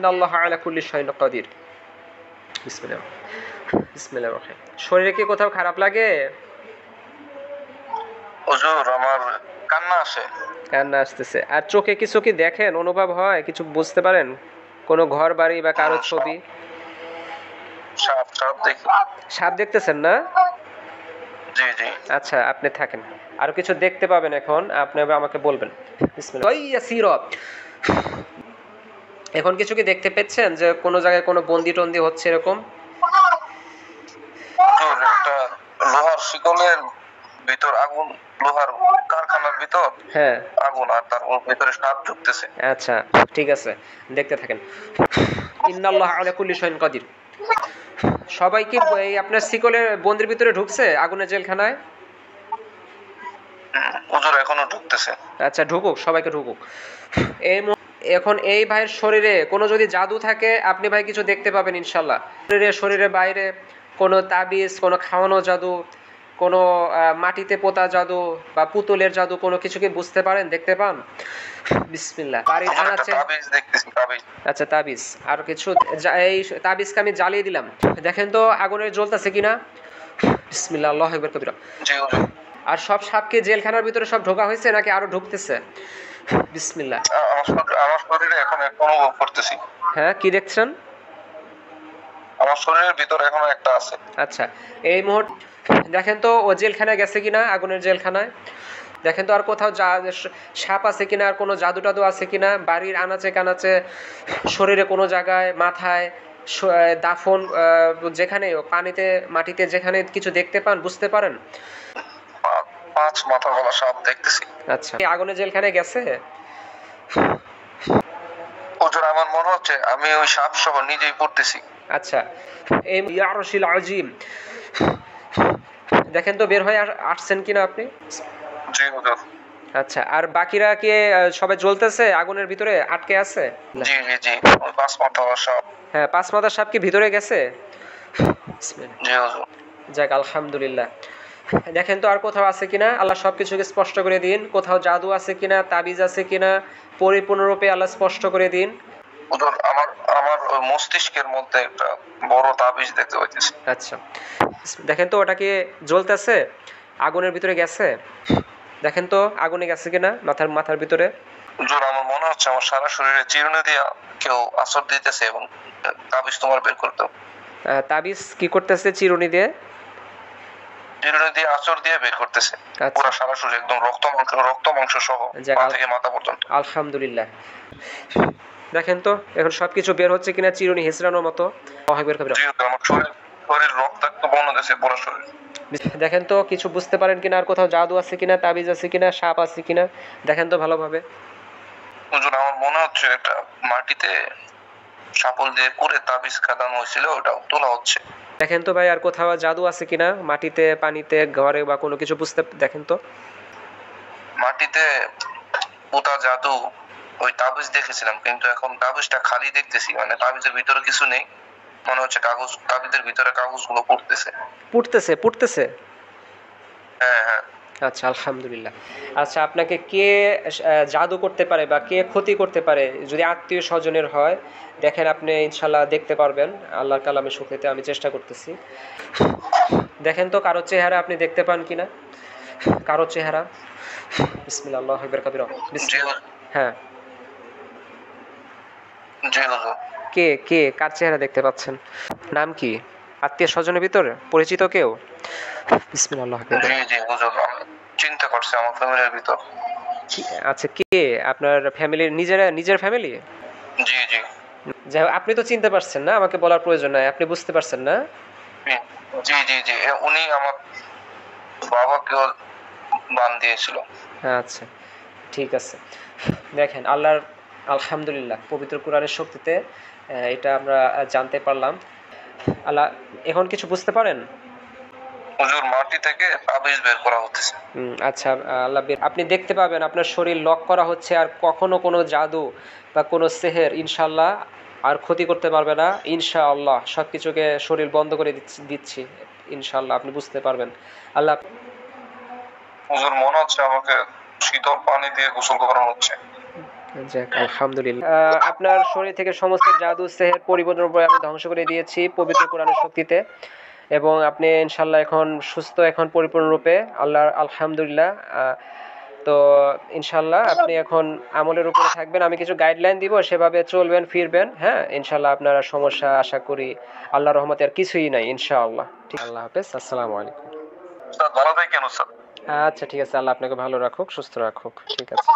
ইন্নাল্লাহা আলা কুল্লি শাইইন কাদির। বিসমিল্লাহ বিসমিল্লাহির রহমানির রহিম। শরীরে কি কোথাও খারাপ লাগে? হুজুর আমার কান্না আসে। কান্না আসতেছে। আর চোখে কিছু কি দেখেন, অনুভব হয়, কিছু বুঝতে পারেন? কোনো ঘর বাড়ি বা কারো ছবি? সাপ সাপ দেখি। সাপ দেখতেছেন না? জি জি। আচ্ছা, আপনি থাকেন, আরো কিছু দেখতে পাবেন এখন, আপনি আমাকে বলবেন। বিসমিল্লাহ। এখন কিছু কি দেখতে পেয়েছেন যে কোনো জায়গায় কোনো বন্দি টন্দি হচ্ছে এরকম? হুজুর একটা লোহার শিকলের ভিতর আগুন, লোহার কারখানার ভিতর হ্যাঁ আগুন, আর তার ভিতরে সাপ ঢুকতেছে। আচ্ছা ঠিক আছে, দেখতে থাকেন। ইন্নাল্লাহা আলা কুল্লি শাইইন কাদির। সবাই কি এই আপনার শিকলের বন্দির ভিতরে ঢুকছে আগুনের জেলখানায়? হুজুর এখনো ঢুকতেছে। আচ্ছা ঢুকুক, সবাইকে ঢুকুক। এই এখন এই ভাইয়ের শরীরে কোনো যদি জাদু থাকে, আপনি ভাই কিছু দেখতে পাবেন ইনশাল্লাহ। শরীরে বাইরে কোনো তাবিজ, কোনো খাওয়ানো জাদু, কোনো মাটিতে পোতা জাদু বা পুতুলের জাদু, কোনো কিছু কি বুঝতে পারেন, দেখতে পান? বিসমিল্লাহ। বাড়ির আনাচে তাবিজ দেখতেছি, তাবিজ। আচ্ছা তাবিজ, আর কিছু? এই তাবিজকে আমি জ্বালিয়ে দিলাম, দেখেন তো আগুনে জ্বলতেছে কিনা। বিসমিল্লাহ, আল্লাহু আকবার কবিরা। জি হুজুর। আর সব সাপকে জেলখানার ভিতরে সব ঢোকা হয়েছে নাকি আরো ঢুকতেছে? বিসমিল্লাহ। আমার শরীরে এখন একটা অনুভব করতেছি। হ্যাঁ, কি দেখছেন? আমার শরীরের ভিতরে এখনো একটা আছে। আচ্ছা, এই মুহূর্তে দেখেন তো ও জেলখানায় গেছে কিনা, আগুনের জেলখানায়। দেখেন তো আর কোথাও সাপ আছে কিনা, আর কোনো জাদু টাদু আছে কিনা বাড়ির আনাচে কানাচে, শরীরে কোনো জায়গায়, মাথায়, দাফন, যেখানে পানিতে মাটিতে যেখানে কিছু দেখতে পান, বুঝতে পারেন? 5 মাথা গলা সাপ দেখতেছি। আচ্ছা, আগুনের জেলখানায় গেছে? হুজুর আমার মনে হচ্ছে আমি ওই সাপ সহ নিজেই পড়তেছি। আচ্ছা, এই ইয়ারশিল আজিম, দেখেন তো বের হয়ে আসছেন কিনা আপনি? জি হুজুর। আচ্ছা, আর বাকিরা কি সবাই জ্বলতেছে আগুনের ভিতরে আটকে আছে? জি জি জি, ওই 5 মাথা সাপ। হ্যাঁ, 5 মাথার সাপ কি ভিতরে গেছে? জি হুজুর। যাক, আলহামদুলিল্লাহ। দেখেন তো আর কোথাও আছে কিনা, আল্লাহ সবকিছুকে স্পষ্ট করে দিন। কোথাও জাদু আছে কিনা, তাবিজ আছে কিনা, পরিপূর্ণরূপে আল্লাহ স্পষ্ট করে দিন। হুজুর আমার আমার ওই মস্তিষ্কের মধ্যে একটা বড় তাবিজ দেখতে পাইতেছি। আচ্ছা, দেখেন তো ওটা কি জ্বলতেছে, আগুনের ভিতরে গেছে? দেখেন তো আগুনে গেছে কিনা মাথার ভিতরে। হুজুর আমার মনে হচ্ছে আমার সারা শরীরে চিরুনি দিয়ে কেউ আসর দিতেছে এবং তাবিজ তোমার বের করতে। তাবিজ কি করতেছে চিরুনি দিয়ে? চিরুনি দিয়ে আসর দিয়ে বের করতেছে। পুরো সারা শরীর একদম রক্ত মাংস সহ পা থেকে মাথা পর্যন্ত। আলহামদুলিল্লাহ। দেখেন তো এখন সবকিছু বের হচ্ছে কিনা চিরুনি হেসরানোর মতো। আমার শরীর রক্তাক্ত বর্ণ দিয়েছে পুরো শরীর। দেখেন তো কিছু বুঝতে পারেন কিনা, আর কোথাও জাদু আছে কিনা, তাবিজ আছে কিনা, সাপ আছে কিনা, দেখেন তো ভালোভাবে। হুজুর আমার মনে হচ্ছে একটা মাটিতে সাপল দিয়ে করে তাবিজ কাঁদানো হয়েছিল, ওটা তোলা হচ্ছে। দেখেন তো ভাই আর কোথাও জাদু আছে কিনা, মাটিতে, পানিতে, ঘরে বা কোনো কিছু বুঝতে, দেখেন তো। মাটিতে পোতা জাদু ওই তাবিজ দেখেছিলাম, কিন্তু এখন তাবিজটা খালি দেখতেছি, মানে তাবিজের ভিতরে কিছু নেই। মনে হচ্ছে কাগজ, তাবিজের ভিতরে কাগজগুলো পুড়তেছে। হ্যাঁ হ্যাঁ। আচ্ছা, আলহামদুলিল্লাহ। আচ্ছা, আপনাকে কে জাদু করতে পারে বা কে ক্ষতি করতে পারে, যদি আত্মীয় স্বজনের হয়, দেখেন আপনি ইনশাল্লাহ দেখতে পারবেন আল্লাহর কালামে শুকরিতে আমি চেষ্টা করতেছি। দেখেন তো কারো চেহারা আপনি দেখতে পান কিনা, কারো চেহারা। বিসমিল্লাহ, আল্লাহু আকবার কবিরা। বিসমিল্লাহ। হ্যাঁ, কে কার চেহারা দেখতে পাচ্ছেন? নাম কি? আত্মীয় স্বজনের ভিতরে পরিচিত কেউ? বিসমিল্লাহ, আল্লাহু আকবার। জি জি হুজুর, চিন্তা করছি আমার ফ্যামিলির ভিতর। আচ্ছা, কে আপনার ফ্যামিলির? নিজের ফ্যামিলি? জি জি। যাই হোক, আপনি তো চিনতে পারছেন না, আমাকে বলার প্রয়োজন নাই, আপনি বুঝতে পারছেন না? জি জি জি, উনি আমার বাবাকেও বান দিয়েছিল। আচ্ছা, ঠিক আছে। দেখেন আল্লাহর আলহামদুলিল্লাহ পবিত্র কোরআনের শক্তিতে এটা আমরা জানতে পারলাম। আল্লাহ এখন কিছু বুঝতে পারেন? হুজুর মাটি থেকে তাবিজ বের করা হচ্ছে। আচ্ছা, আল্লাহ আপনি দেখতে পাবেন আপনার শরীর লক করা হচ্ছে, আর কখনো কোনো জাদু বা কোনো সেহের ইনশাআল্লাহ আর ক্ষতি করতে পারবে না ইনশাআল্লাহ। সব কিছুকে শরীর বন্ধ করে দিচ্ছি ইনশাআল্লাহ, আপনি বুঝতে পারবেন। আল্লাহ হুজুর মনে হচ্ছে আমাকে শীতল পানি দিয়ে গোসল করানো হচ্ছে। যাক আলহামদুলিল্লাহ। আপনার শরীর থেকে সমস্ত জাদু সেহের পরিপূর্ণরূপে আমি ধ্বংস করে দিয়েছি পবিত্র কোরআনের শক্তিতে, এবং আপনি ইনশাল্লাহ এখন সুস্থ, এখন পরিপূর্ণরূপে, আল্লাহর আলহামদুলিল্লাহ। তো ইনশাল্লাহ আপনি এখন আমলের উপরে থাকবেন, আমি কিছু গাইডলাইন দিব, সেভাবে চলবেন ফিরবেন। হ্যাঁ, ইনশাল্লাহ আপনার সমস্যা আশা করি আল্লাহর রহমতে আর কিছুই নাই ইনশাআল্লাহ। ঠিক, আল্লাহ হাফেজ, আসসালামু আলাইকুম। স্যার ভালো থাকেন স্যার। আচ্ছা ঠিক আছে, আল্লাহ আপনাকে ভালো রাখুক, সুস্থ রাখুক। ঠিক আছে,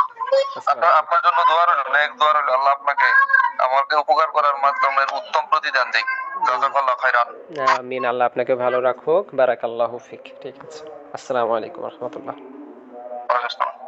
আপনার জন্য দোয়া রইল, নেক দোয়া রইল, আল্লাহ আপনাকে আমাকে উপকার করার মাধ্যমে উত্তম প্রতিদান দিক। জাযাকাল্লাহ খাইরান। আমিন। আল্লাহ আপনাকে ভালো রাখুক, বারাকাল্লাহু ফিক। ঠিক আছে, আসসালামু আলাইকুম রহমতুল্লাহ। ওয়ালাইকুম আসসালাম।